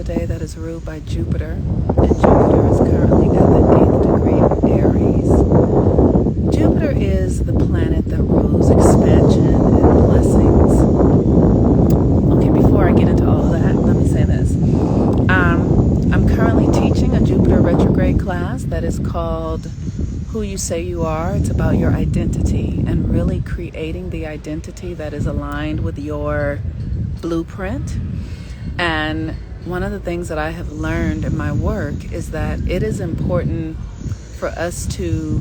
today that is ruled by Jupiter, and Jupiter is currently at the 8th degree of Aries. Jupiter is the planet that rules expansion and blessings. Okay, before I get into all of that, let me say this. I'm currently teaching a Jupiter retrograde class that is called Who You Say You Are. It's about your identity and really creating the identity that is aligned with your blueprint. And one of the things that I have learned in my work is that it is important for us to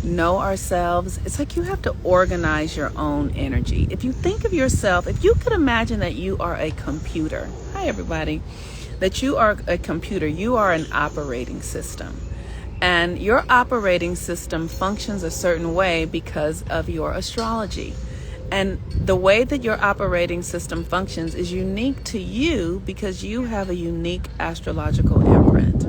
know ourselves. It's like you have to organize your own energy. If you think of yourself, if you could imagine that you are a computer. Hi, everybody. That you are a computer. You are an operating system. And your operating system functions a certain way because of your astrology. And the way that your operating system functions is unique to you because you have a unique astrological imprint.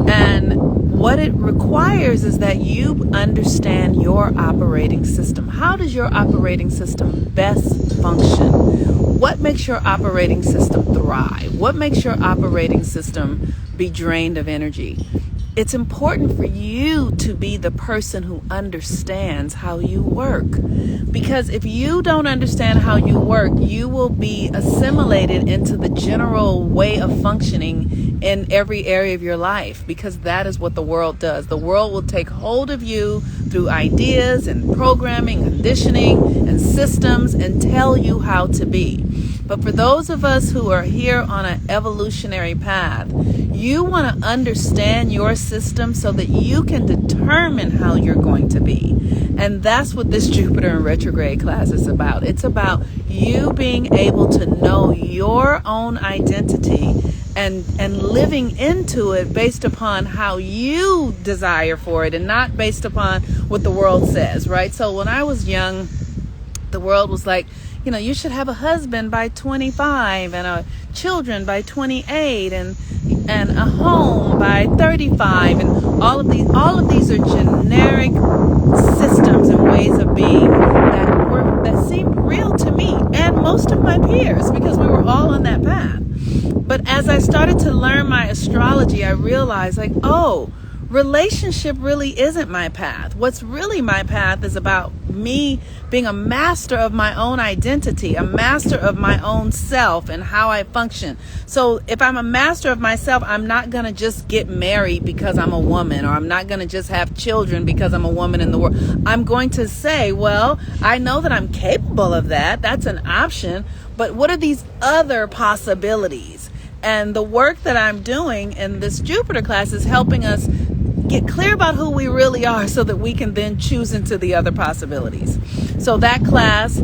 And what it requires is that you understand your operating system. How does your operating system best function? What makes your operating system thrive? What makes your operating system be drained of energy? It's important for you to be the person who understands how you work. Because if you don't understand how you work, you will be assimilated into the general way of functioning in every area of your life, because that is what the world does. The world will take hold of you through ideas and programming, conditioning, and systems and tell you how to be. But for those of us who are here on an evolutionary path, you want to understand your system so that you can determine how you're going to be. And that's what this Jupiter in retrograde class is about. It's about you being able to know your own identity and living into it based upon how you desire for it and not based upon what the world says, right? So when I was young, the world was like, you know, you should have a husband by 25 and children by 28 and a home by 35, and all of these are generic systems and ways of being that seemed real to me and most of my peers, because we were all on that path. But as I started to learn my astrology, I realized, like, oh, relationship really isn't my path. What's really my path is about me being a master of my own identity, a master of my own self and how I function. So if I'm a master of myself, I'm not going to just get married because I'm a woman, or I'm not going to just have children because I'm a woman in the world. I'm going to say, well, I know that I'm capable of that. That's an option. But what are these other possibilities? And the work that I'm doing in this Jupiter class is helping us get clear about who we really are so that we can then choose into the other possibilities. So that class,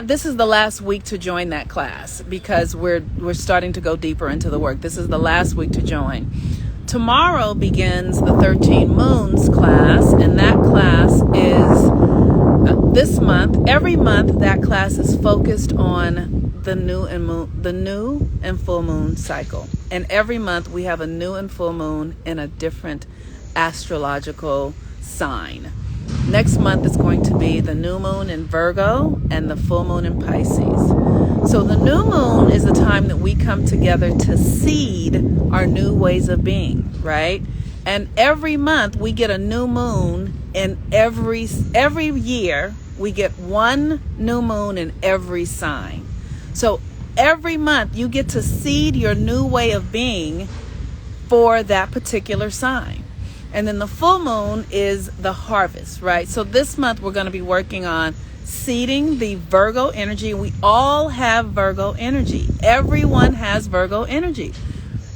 this is the last week to join that class, because we're starting to go deeper into the work. This is the last week to join. Tomorrow begins the 13 Moons class, and that class is this month. Every month that class is focused on the new and full moon cycle. And every month we have a new and full moon in a different astrological sign. Next month is going to be the new moon in Virgo and the full moon in Pisces. So the new moon is the time that we come together to seed our new ways of being, right? And every month we get a new moon in every year. We get one new moon in every sign. So every month you get to seed your new way of being for that particular sign. And then the full moon is the harvest, right? So this month we're going to be working on seeding the Virgo energy. We all have Virgo energy. Everyone has Virgo energy.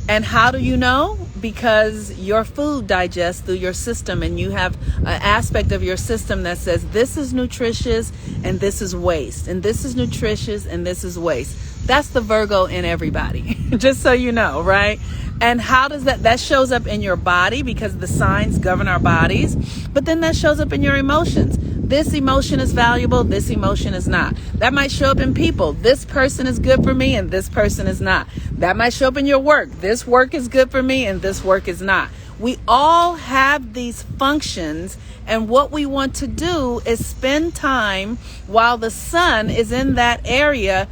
And how do you know? Because your food digests through your system, and you have an aspect of your system that says this is nutritious and this is waste, and this is nutritious and this is waste. That's the Virgo in everybody, just so you know, right? And how does that shows up in your body, because the signs govern our bodies, but then that shows up in your emotions. This emotion is valuable, this emotion is not. That might show up in people. This person is good for me and this person is not. That might show up in your work. This work is good for me and this work is not. We all have these functions, and what we want to do is spend time while the sun is in that area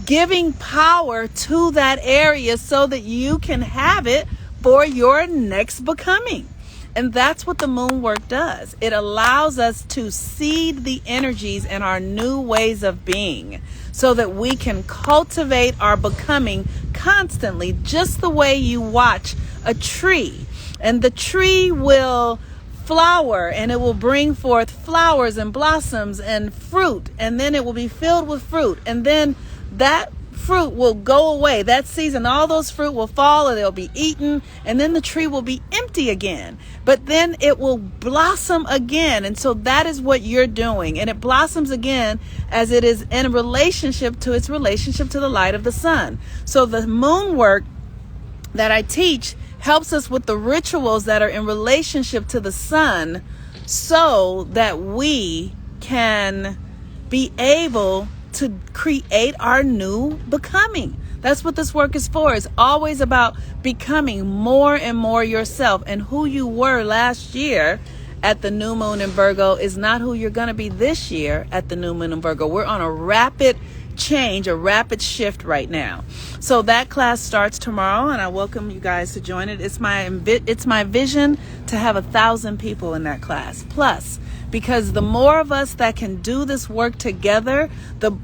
giving power to that area so that you can have it for your next becoming. And that's what the moon work does. It allows us to seed the energies in our new ways of being so that we can cultivate our becoming constantly, just the way you watch a tree. And the tree will flower, and it will bring forth flowers and blossoms and fruit, and then it will be filled with fruit, and then that fruit will go away. That season, all those fruit will fall, or they'll be eaten, and then the tree will be empty again. But then it will blossom again. And so that is what you're doing. And it blossoms again as it is in relationship to its relationship to the light of the sun. So the moon work that I teach helps us with the rituals that are in relationship to the sun so that we can be able to create our new becoming. That's what this work is for. It's always about becoming more and more yourself. And who you were last year at the new moon in Virgo is not who you're going to be this year at the new moon in Virgo. We're on a rapid change, a rapid shift right now. So that class starts tomorrow, and I welcome you guys to join it. It's my vision to have 1,000 people in that class. Plus, because the more of us that can do this work together,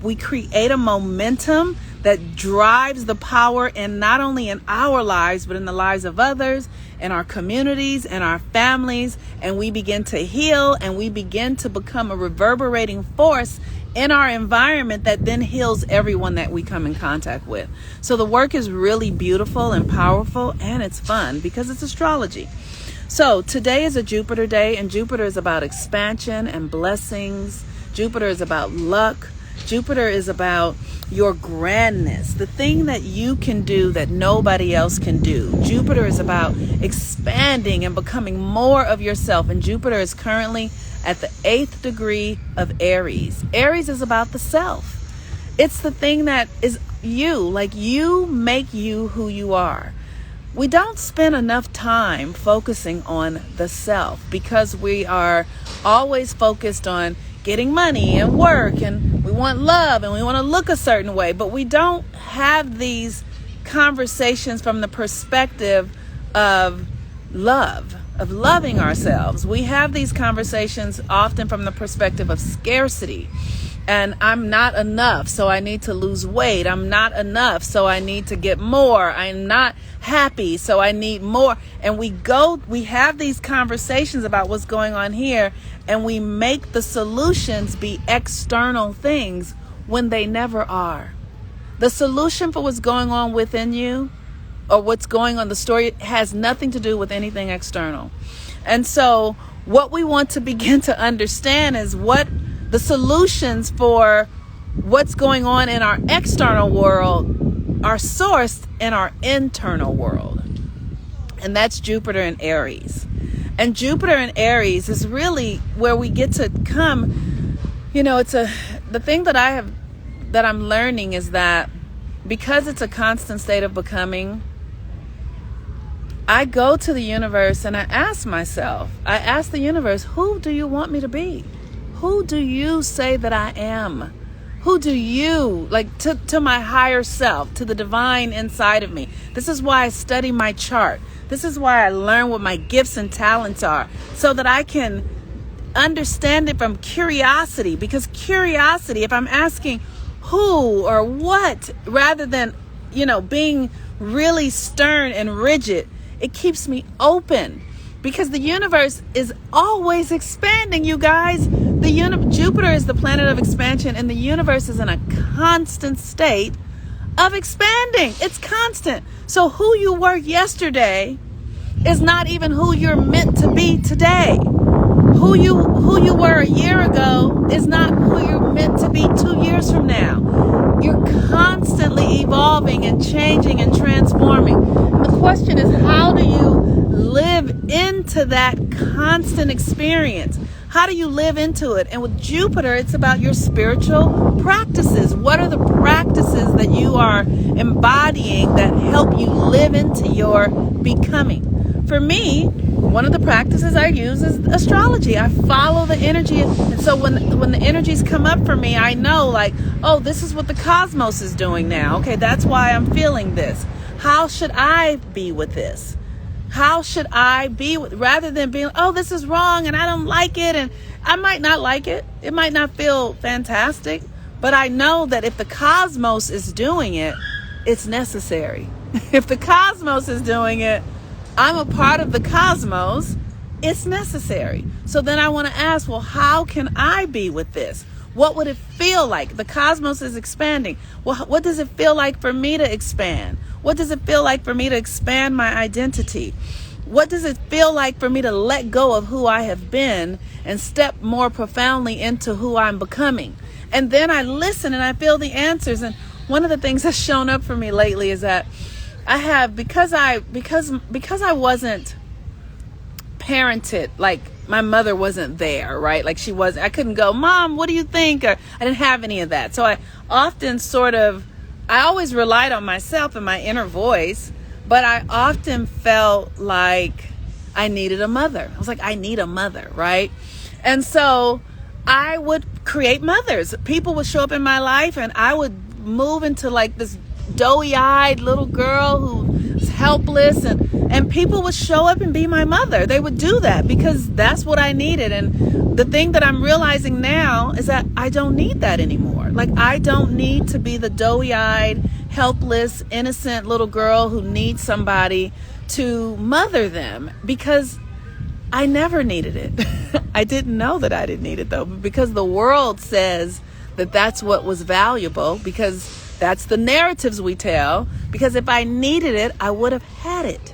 we create a momentum that drives the power in not only in our lives, but in the lives of others, in our communities, in our families, and we begin to heal, and we begin to become a reverberating force in our environment that then heals everyone that we come in contact with. So the work is really beautiful and powerful, and it's fun because it's astrology. So today is a Jupiter day, and Jupiter is about expansion and blessings. Jupiter is about luck. Jupiter is about your grandness, the thing that you can do that nobody else can do. Jupiter is about expanding and becoming more of yourself. And Jupiter is currently at the 8th degree of Aries. Aries is about the self. It's the thing that is you, like you make you who you are. We don't spend enough time focusing on the self because we are always focused on getting money and work, and we want love, and we want to look a certain way, but we don't have these conversations from the perspective of love, of loving ourselves. We have these conversations often from the perspective of scarcity. And I'm not enough, so I need to lose weight. I'm not enough, so I need to get more. I'm not happy, so I need more. And we have these conversations about what's going on here, and we make the solutions be external things when they never are. The solution for what's going on within you, or what's going on, the story, has nothing to do with anything external. And so what we want to begin to understand is what the solutions for what's going on in our external world are sourced in our internal world. And that's Jupiter in Aries. And Jupiter in Aries is really where we get to come, the thing that I'm learning is that because it's a constant state of becoming, I go to the universe and I ask the universe, who do you want me to be? Who do you say that I am? Who do you, to my higher self, to the divine inside of me? This is why I study my chart. This is why I learn what my gifts and talents are, so that I can understand it from curiosity. Because curiosity, if I'm asking who or what, rather than, being really stern and rigid, it keeps me open. Because the universe is always expanding, you guys. Jupiter is the planet of expansion, and the universe is in a constant state of expanding. It's constant. So who you were yesterday is not even who you're meant to be today. Who you were a year ago is not who you're meant to be 2 years from now. You're constantly evolving and changing and transforming. And the question is, how do you live into that constant experience? How do you live into it? And with Jupiter, it's about your spiritual practices. What are the practices that you are embodying that help you live into your becoming? For me, one of the practices I use is astrology. I follow the energy. And so when the energies come up for me, I know like, oh, this is what the cosmos is doing now. Okay, that's why I'm feeling this. How should I be with this? How should I be with, rather than being, oh, this is wrong and I don't like it. And I might not like it. It might not feel fantastic. But I know that if the cosmos is doing it, it's necessary. If the cosmos is doing it, I'm a part of the cosmos, it's necessary. So then I want to ask, well, how can I be with this? What would it feel like? The cosmos is expanding. Well, what does it feel like for me to expand? What does it feel like for me to expand my identity? What does it feel like for me to let go of who I have been and step more profoundly into who I'm becoming? And then I listen and I feel the answers. And one of the things that's shown up for me lately is that I have, because I wasn't parented, like my mother wasn't there, right? Like I couldn't go, Mom, what do you think? Or I didn't have any of that. So I often I always relied on myself and my inner voice, but I often felt like I needed a mother. I was like, I need a mother, right? And so I would create mothers. People would show up in my life and I would move into like this doughy-eyed little girl who was helpless, and people would show up and be my mother. They would do that because that's what I needed. And the thing that I'm realizing now is that I don't need that anymore. Like I don't need to be the doughy-eyed, helpless, innocent little girl who needs somebody to mother them, because I never needed it. I didn't know that I didn't need it though, but because the world says that that's what was valuable, because that's the narratives we tell, because if I needed it, I would have had it.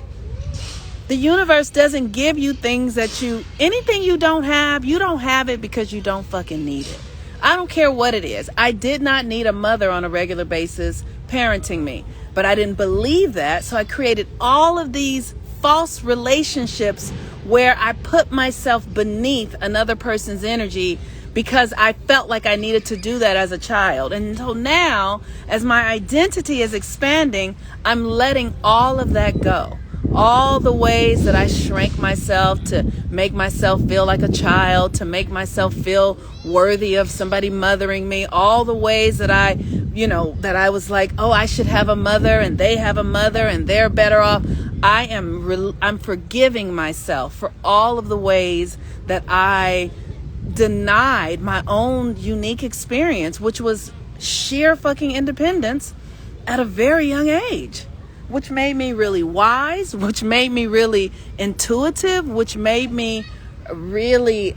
The universe doesn't give you things anything you don't have it because you don't fucking need it. I don't care what it is. I did not need a mother on a regular basis parenting me, but I didn't believe that. So I created all of these false relationships where I put myself beneath another person's energy because I felt like I needed to do that as a child. And so now, as my identity is expanding, I'm letting all of that go. All the ways that I shrank myself to make myself feel like a child, to make myself feel worthy of somebody mothering me, all the ways that I was like, oh, I should have a mother and they have a mother and they're better off. I'm forgiving myself for all of the ways that I denied my own unique experience, which was sheer fucking independence at a very young age, which made me really wise, which made me really intuitive, which made me really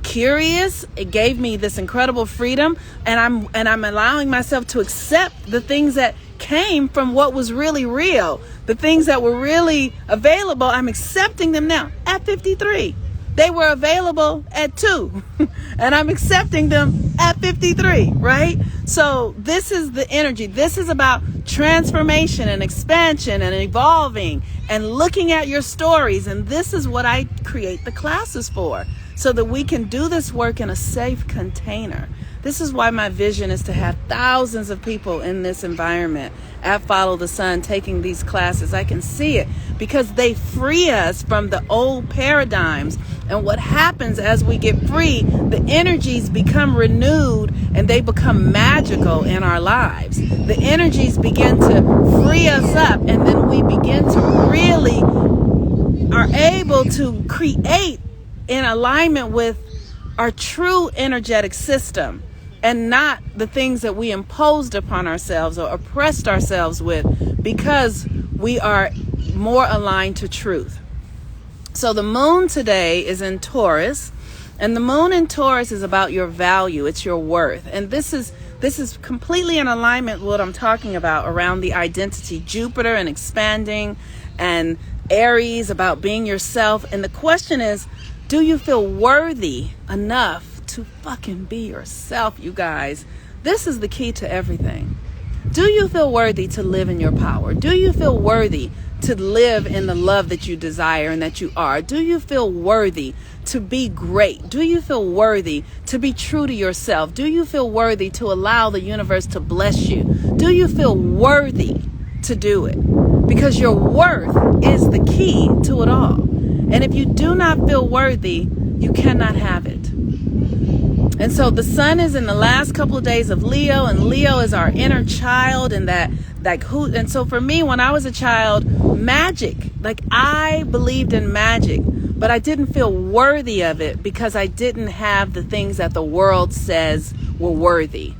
curious. It gave me this incredible freedom, and I'm allowing myself to accept the things that came from what was really real, the things that were really available. I'm accepting them now at 53. They were available at 2 and I'm accepting them at 53, right? So this is the energy. This is about transformation and expansion and evolving and looking at your stories. And this is what I create the classes for, so that we can do this work in a safe container. This is why my vision is to have thousands of people in this environment at Follow the Sun taking these classes. I can see it because they free us from the old paradigms. And what happens as we get free, the energies become renewed and they become magical in our lives. The energies begin to free us up, and then we begin to really are able to create in alignment with our true energetic system, and not the things that we imposed upon ourselves or oppressed ourselves with, because we are more aligned to truth. So the moon today is in Taurus, and the moon in Taurus is about your value. It's your worth. And this is completely in alignment with what I'm talking about around the identity. Jupiter and expanding, and Aries about being yourself. And the question is, do you feel worthy enough to fucking be yourself, you guys? This is the key to everything. Do you feel worthy to live in your power? Do you feel worthy to live in the love that you desire and that you are? Do you feel worthy to be great? Do you feel worthy to be true to yourself? Do you feel worthy to allow the universe to bless you? Do you feel worthy to do it? Because your worth is the key to it all. And if you do not feel worthy, you cannot have it. And so the sun is in the last couple of days of Leo, and Leo is our inner child, and and so for me, when I was a child, magic, like I believed in magic, but I didn't feel worthy of it because I didn't have the things that the world says were worthy.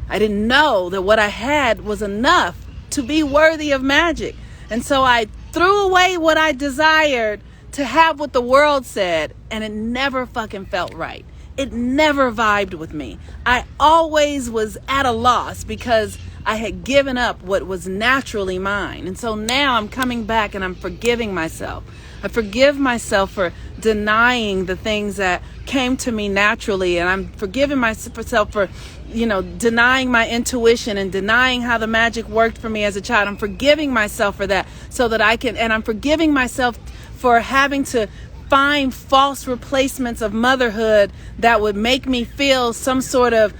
I didn't know that what I had was enough to be worthy of magic. And so I threw away what I desired to have what the world said, and it never fucking felt right. It never vibed with me. I always was at a loss because I had given up what was naturally mine. And so now I'm coming back and I'm forgiving myself. I forgive myself for denying the things that came to me naturally. And I'm forgiving myself for, denying my intuition and denying how the magic worked for me as a child. I'm forgiving myself for that so that and I'm forgiving myself for having to find false replacements of motherhood that would make me feel some sort of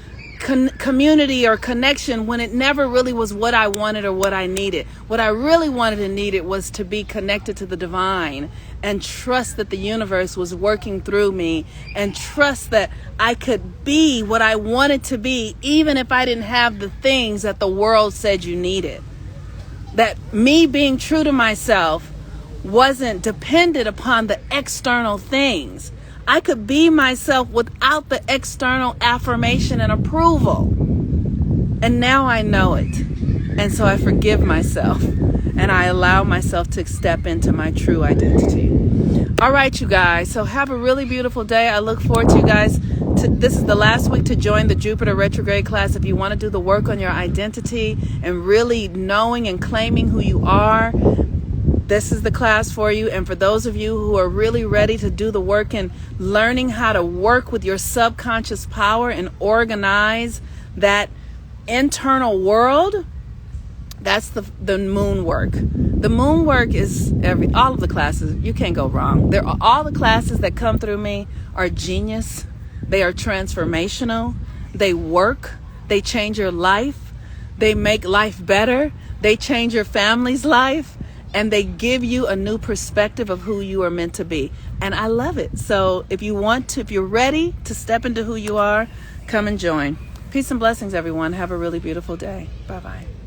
community or connection when it never really was what I wanted or what I needed. What I really wanted and needed was to be connected to the divine and trust that the universe was working through me and trust that I could be what I wanted to be even if I didn't have the things that the world said you needed. That me being true to myself wasn't dependent upon the external things. I could be myself without the external affirmation and approval. And now I know it. And so I forgive myself and I allow myself to step into my true identity. All right, you guys. So have a really beautiful day. I look forward to you guys. This is the last week to join the Jupiter retrograde class. If you want to do the work on your identity and really knowing and claiming who you are, this is the class for you. And for those of you who are really ready to do the work and learning how to work with your subconscious power and organize that internal world, that's the moon work. The moon work is all of the classes. You can't go wrong. All the classes that come through me are genius. They are transformational. They work. They change your life. They make life better. They change your family's life. And they give you a new perspective of who you are meant to be. And I love it. So if you're ready to step into who you are, come and join. Peace and blessings, everyone. Have a really beautiful day. Bye-bye.